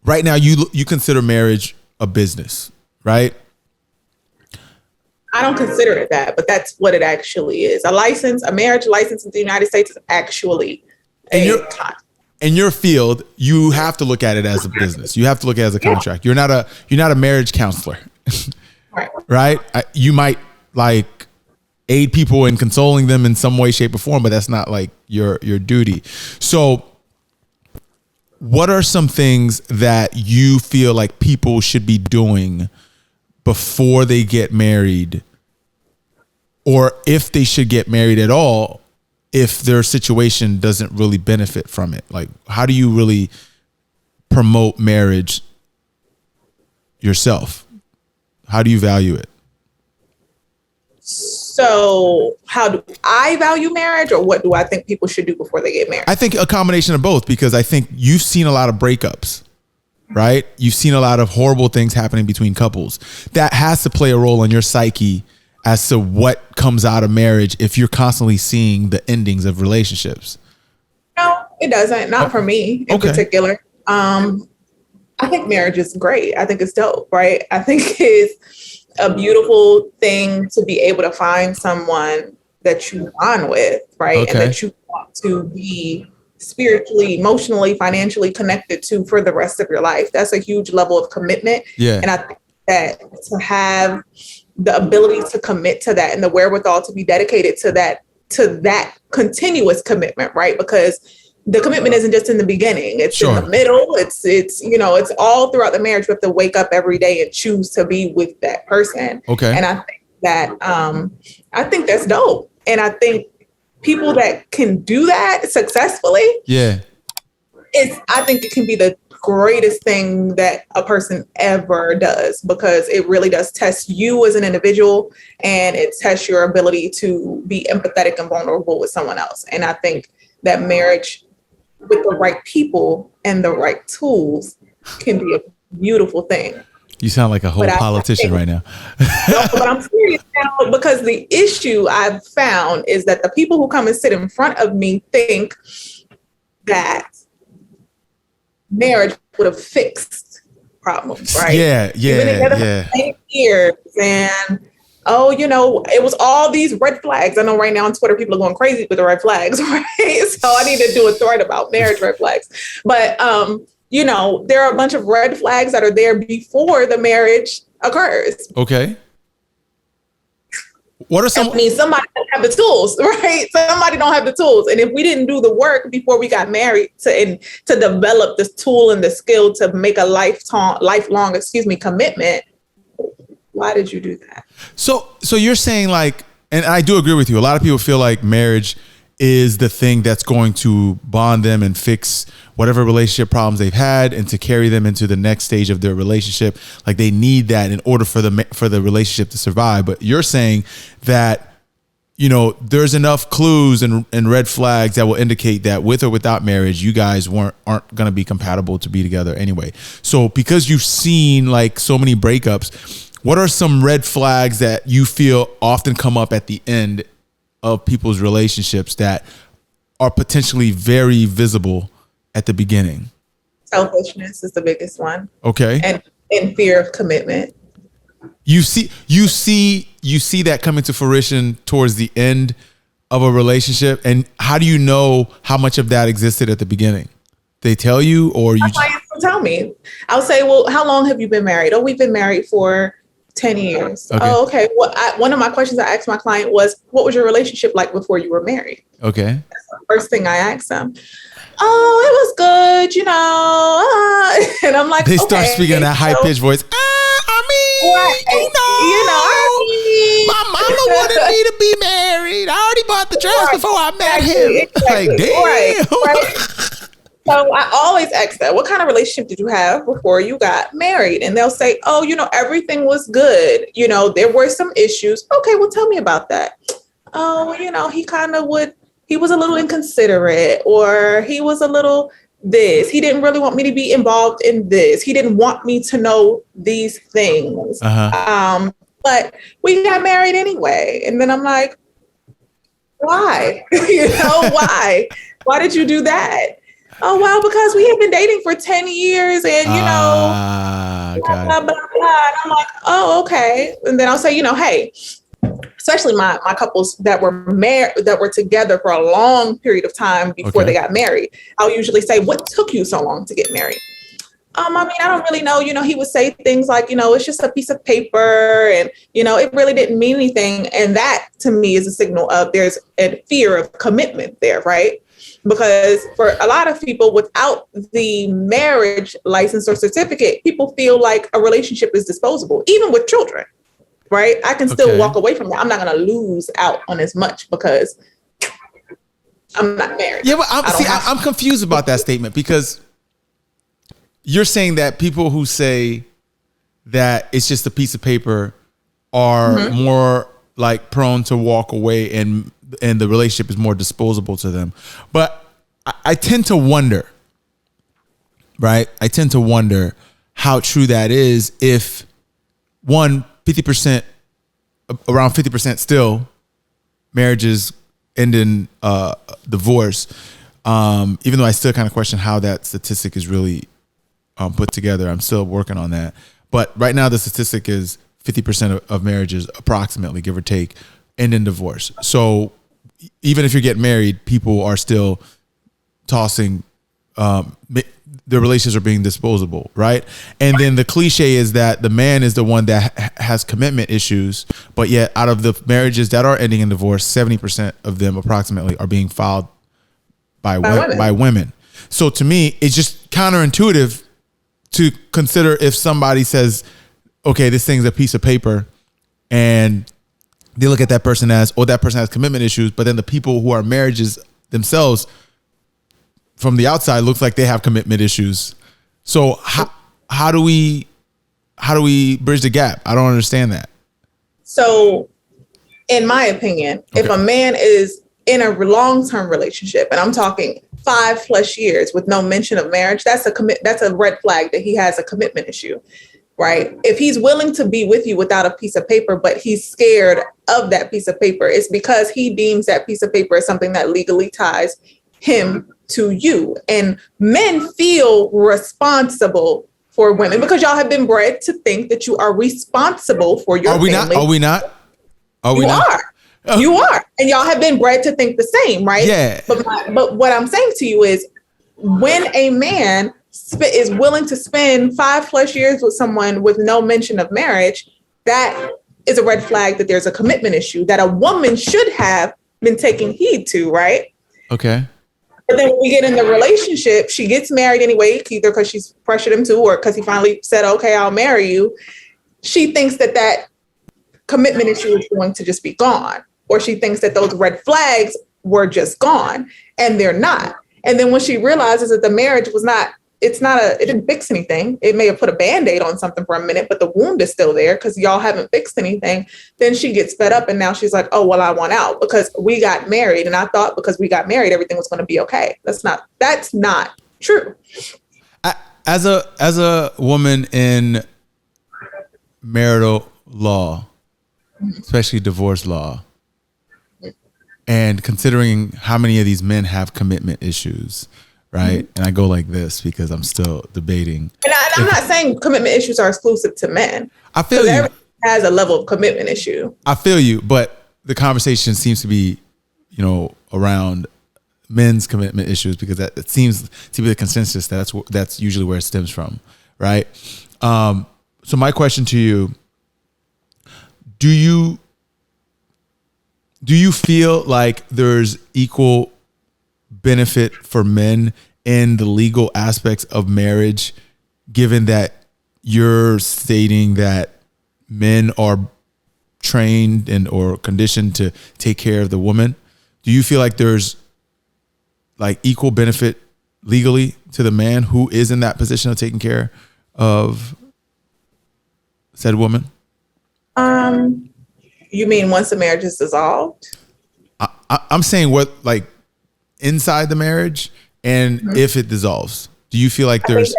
right now you consider marriage a business, right? I don't consider it that, but that's what it actually is. A marriage license in the United States is actually in your field, you have to look at it as a business. You have to look at it as a contract. You're not a marriage counselor, right? Right? You might like aid people in consoling them in some way, shape, or form, but that's not like your duty. So, what are some things that you feel like people should be doing before they get married, or if they should get married at all, if their situation doesn't really benefit from it? Like, how do you really promote marriage yourself? How do you value it? So how do I value marriage, or what do I think people should do before they get married? I think a combination of both, because I think you've seen a lot of breakups, right? You've seen a lot of horrible things happening between couples. That has to play a role in your psyche as to what comes out of marriage if you're constantly seeing the endings of relationships. No, it doesn't. Not for me in particular. I think marriage is great. I think it's dope, right? I think it's a beautiful thing to be able to find someone that you bond with, right? And that you want to be spiritually, emotionally, financially connected to for the rest of your life. That's a huge level of commitment. Yeah. And I think that to have the ability to commit to that and the wherewithal to be dedicated to that continuous commitment, right? Because the commitment isn't just in the beginning, it's in the middle, it's it's all throughout the marriage. You have to wake up every day and choose to be with that person. Okay. And I think that I think that's dope. And I think people that can do that successfully, I think it can be the greatest thing that a person ever does, because it really does test you as an individual, and it tests your ability to be empathetic and vulnerable with someone else. And I think that marriage with the right people and the right tools can be a beautiful thing. You sound like a whole politician right now. No, but I'm serious now, because the issue I've found is that the people who come and sit in front of me think that marriage would have fixed problems, right? Yeah. 8 years, and it was all these red flags. I know right now on Twitter people are going crazy with the red flags, right? So I need to do a thread about marriage red flags. But there are a bunch of red flags that are there before the marriage occurs. Okay. What are some? I mean, somebody don't have the tools, right? Somebody don't have the tools. And if we didn't do the work before we got married to develop this tool and the skill to make a lifelong commitment, why did you do that? So you're saying, like, and I do agree with you. A lot of people feel like marriage is the thing that's going to bond them and fix whatever relationship problems they've had and to carry them into the next stage of their relationship. Like, they need that in order for the relationship to survive. But you're saying that, there's enough clues and red flags that will indicate that with or without marriage, you guys aren't going to be compatible to be together anyway. So because you've seen like so many breakups, what are some red flags that you feel often come up at the end of people's relationships that are potentially very visible at the beginning? Selfishness is the biggest one. Okay. And fear of commitment. You see that coming to fruition towards the end of a relationship. And how do you know how much of that existed at the beginning? They tell you, or you tell me. I'll say, well, how long have you been married? Oh, we've been married for 10 years. Okay. Oh, okay. Well, one of my questions I asked my client was, what was your relationship like before you were married? Okay. That's the first thing I asked them. Oh, it was good, and I'm like, they start speaking in that high-pitched voice. My mama wanted me to be married. I already bought the dress before I met him. Like, damn. Right. So I always ask that, what kind of relationship did you have before you got married? And they'll say, oh, everything was good. There were some issues. Okay, well, tell me about that. Oh, he was a little inconsiderate, or he was a little this. He didn't really want me to be involved in this. He didn't want me to know these things. But we got married anyway. And then I'm like, why? Why? Why did you do that? Oh, well, because we have been dating for 10 years and, blah, blah, blah, blah. And I'm like, oh, okay. And then I'll say, hey, especially my couples that were married, that were together for a long period of time before they got married. I'll usually say, what took you so long to get married? I don't really know. He would say things like, it's just a piece of paper and, it really didn't mean anything. And that to me is a signal of there's a fear of commitment there, right? Because for a lot of people without the marriage license or certificate, people feel like a relationship is disposable, even with children, right? I can still walk away from that. I'm not going to lose out on as much because I'm not married. Yeah, but I'm confused about that statement because you're saying that people who say that it's just a piece of paper are more like prone to walk away and the relationship is more disposable to them. But I tend to wonder, right? I tend to wonder how true that is if 50%, around 50% still marriages end in divorce. Even though I still kind of question how that statistic is really put together. I'm still working on that. But right now the statistic is 50% of marriages, approximately, give or take, end in divorce. So even if you're getting married, people are still tossing, their relationships are being disposable, right? And then the cliche is that the man is the one that has commitment issues, but yet out of the marriages that are ending in divorce, 70% of them approximately are being filed by women. So to me, it's just counterintuitive to consider if somebody says, okay, this thing's a piece of paper, and they look at that person as, oh, that person has commitment issues, but then the people who are marriages themselves from the outside looks like they have commitment issues. So how do we bridge the gap? I don't understand that. So in my opinion, if a man is in a long-term relationship, and I'm talking 5+ years with no mention of marriage, that's a red flag that he has a commitment issue, right? If he's willing to be with you without a piece of paper, but he's scared of that piece of paper, it's because he deems that piece of paper as something that legally ties him to you. And men feel responsible for women because y'all have been bred to think that you are responsible for your family. Are we not? You are. And y'all have been bred to think the same, right? Yeah. But what I'm saying to you is when a man is willing to spend 5+ years with someone with no mention of marriage, that is a red flag that there's a commitment issue that a woman should have been taking heed to, right? Okay. But then when we get in the relationship, she gets married anyway, either because she's pressured him to or because he finally said, okay, I'll marry you. She thinks that commitment issue is going to just be gone. Or she thinks that those red flags were just gone, and they're not. And then when she realizes that the marriage it didn't fix anything. It may have put a Band-Aid on something for a minute, but the wound is still there because y'all haven't fixed anything. Then she gets fed up and now she's like, oh, well, I want out because we got married. And I thought because we got married, everything was going to be okay. That's not true. As a woman in marital law, especially divorce law, and considering how many of these men have commitment issues, right? And I go like this because I'm still debating. And I'm not saying commitment issues are exclusive to men. I feel you. Everyone has a level of commitment issue. I feel you, but the conversation seems to be, around men's commitment issues because it seems to be the consensus that's usually where it stems from, right? So my question to you: Do you feel like there's equal benefit for men in the legal aspects of marriage, given that you're stating that men are trained or conditioned to take care of the woman? Do you feel like there's like equal benefit legally to the man who is in that position of taking care of said woman? You mean once the marriage is dissolved? I'm saying what, like, inside the marriage and if it dissolves. Do you feel like there's...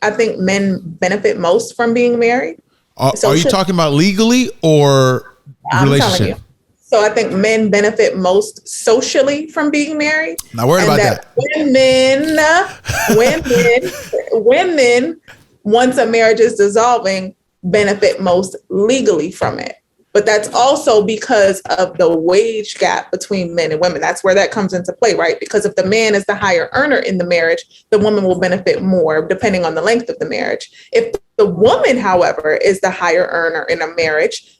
I think men benefit most from being married. Are you talking about legally or relationship? So I think men benefit most socially from being married. Not worried about that. Women, once a marriage is dissolving, benefit most legally from it. But that's also because of the wage gap between men and women. That's where that comes into play, right? Because if the man is the higher earner in the marriage, the woman will benefit more depending on the length of the marriage. If the woman, however, is the higher earner in a marriage,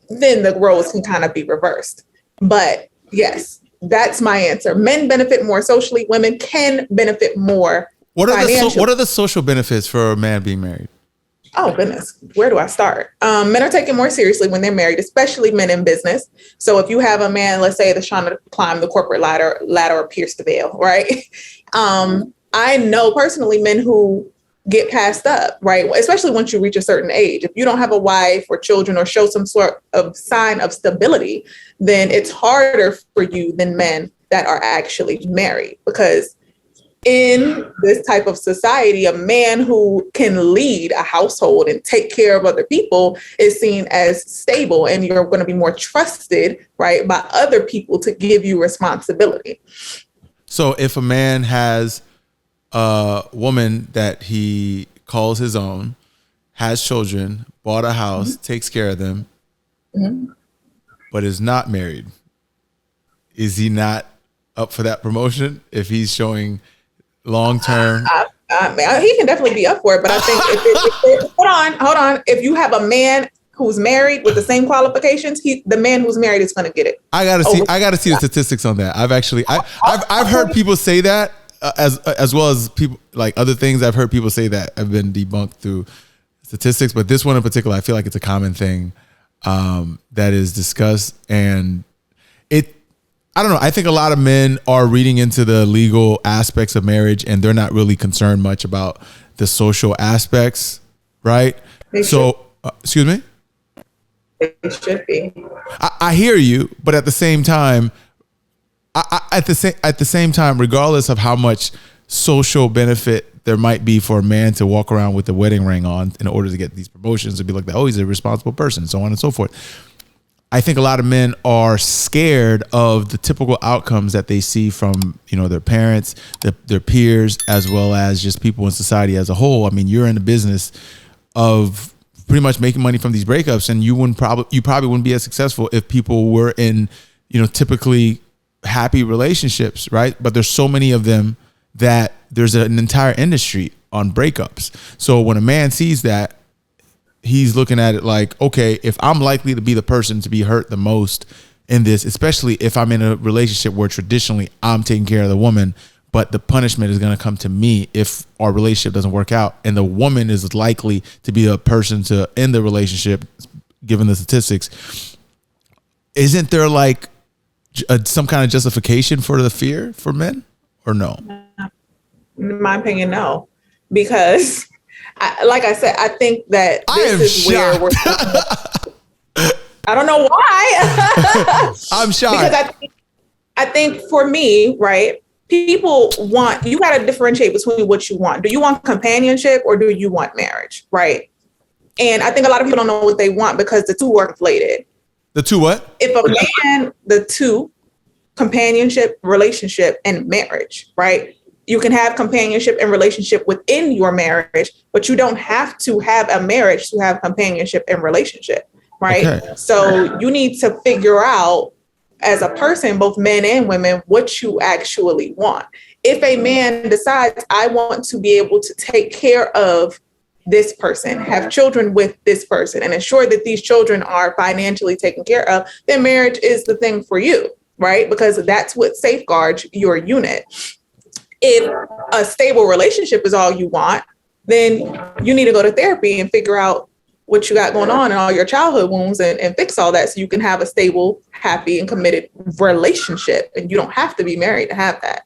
then the roles can kind of be reversed. But yes, that's my answer. Men benefit more socially. Women can benefit more financially. What are the social benefits for a man being married? Oh, goodness. Where do I start? Men are taken more seriously when they're married, especially men in business. So if you have a man, let's say, that's trying to climb the corporate ladder or pierce the veil, right? I know personally men who get passed up, right? Especially once you reach a certain age. If you don't have a wife or children or show some sort of sign of stability, then it's harder for you than men that are actually married, because in this type of society, a man who can lead a household and take care of other people is seen as stable, and you're going to be more trusted, right, by other people to give you responsibility. So if a man has a woman that he calls his own, has children, bought a house, takes care of them, but is not married, is he not up for that promotion if he's showing long-term? He can definitely be up for it, but I think hold on. If you have a man who's married with the same qualifications, the man who's married is going to get it. I gotta see the statistics on that. I've heard people say that as well as people like other things. I've heard people say that have been debunked through statistics, but this one in particular, I feel like it's a common thing that is discussed, and I don't know. I think a lot of men are reading into the legal aspects of marriage, and they're not really concerned much about the social aspects, right? Excuse me? They should be. I hear you, but at the same time, at the same time, regardless of how much social benefit there might be for a man to walk around with the wedding ring on in order to get these promotions and be like, oh, he's a responsible person, so on and so forth. I think a lot of men are scared of the typical outcomes that they see from, their parents, their peers, as well as just people in society as a whole. I mean, you're in the business of pretty much making money from these breakups, and you probably wouldn't be as successful if people were in, typically happy relationships, right? But there's so many of them that there's an entire industry on breakups. So when a man sees that, he's looking at it like, okay, if I'm likely to be the person to be hurt the most in this, especially if I'm in a relationship where traditionally I'm taking care of the woman, but the punishment is going to come to me if our relationship doesn't work out, and the woman is likely to be a person to end the relationship, given the statistics, isn't there like some kind of justification for the fear for men, or no? In my opinion, no, because like I said, I think that this is where we're. I don't know why. I'm shocked. Because I think for me, right, people want, you got to differentiate between what you want. Do you want companionship or do you want marriage, right? And I think a lot of people don't know what they want because the two are conflated. The two what? If a man, the two, companionship, relationship, and marriage, right? You can have companionship and relationship within your marriage, but you don't have to have a marriage to have companionship and relationship, right? Okay. So you need to figure out as a person, both men and women, what you actually want. If a man decides, I want to be able to take care of this person, have children with this person, and ensure that these children are financially taken care of, then marriage is the thing for you, right? Because that's what safeguards your unit. If a stable relationship is all you want, then you need to go to therapy and figure out what you got going on and all your childhood wounds and fix all that so you can have a stable, happy, and committed relationship. And you don't have to be married to have that.